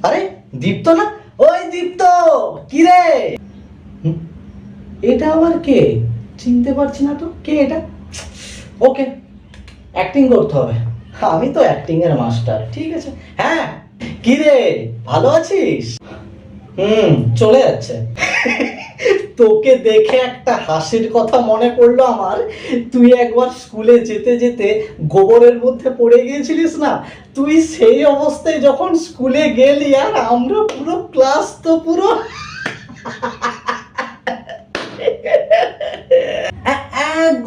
আরে দীপ্ত না? ওই দীপ্ত, কি রে? এটা আবার কে? চিনতে পারছি না তো, কে এটা? ওকে, অ্যাক্টিং করতে হবে, আমি তো অ্যাক্টিং এর মাস্টার। ঠিক আছে। হ্যাঁ, কি রে, ভালো আছিস? চলে যাচ্ছে। তোকে দেখে একটা হাসির কথা মনে পড়লো আমার। তুই একবার স্কুলে যেতে যেতে গোবরের মধ্যে পড়ে গিয়েছিলিস না? তুই সেই অবস্থায় যখন স্কুলে গেলি, আর আমরা পুরো ক্লাস তো পুরো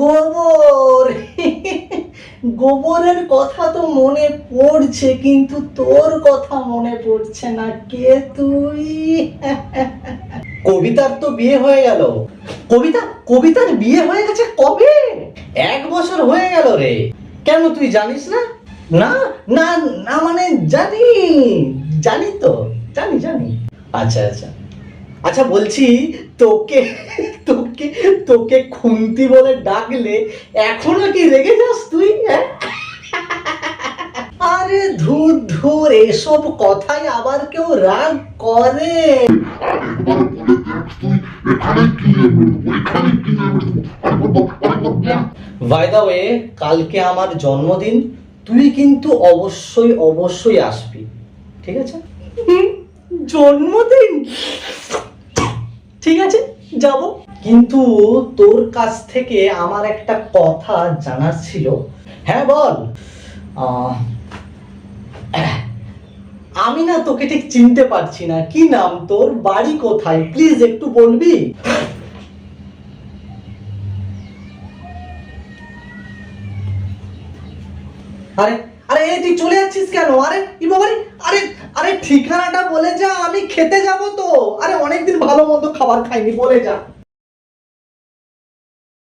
গোবর। গোবরের কথা তো মনে পড়ছে, কিন্তু তোর কথা মনে পড়ছে না। কে তুই? কবিতার তো বিয়ে হয়ে গেল। কবিতার বিয়ে হয়ে গেছে কবে? 1 বছর হয়ে গেল রে। কেন, তুই জানিস না? না না না, মানে জানি, জানি তো, জানি। আচ্ছা আচ্ছা আচ্ছা, বলছি তোকে তোকে তোকে খুন্তি বলে ডাকলে এখনো কি রেগে যাস তুই? হ্যাঁ, আরে ধুর ধুর, এসব কথাই আবার কেউ রাগ করে? বাই দ্য ওয়ে, কালকে আমার জন্মদিন, তুই কিন্তু অবশ্যই অবশ্যই আসবি, ঠিক আছে? জন্মদিন? ঠিক আছে, যাব। কিন্তু তোর কাছ থেকে আমার একটা কথা জানার ছিল। হ্যাঁ বল। আমি না তোকে ঠিক চিনতে পারছি না, কি নাম তোর, বাড়ি কোথায়, প্লিজ একটু বলবি? আরে আরে, এই তুই চলে যাচ্ছিস কেন? আরে কি বাবা, আরে আরে ঠিকানাটা বলে যা, আমি খেতে যাব তো। আরে অনেকদিন ভালো মন্দ খাবার খাইনি, বলে যা।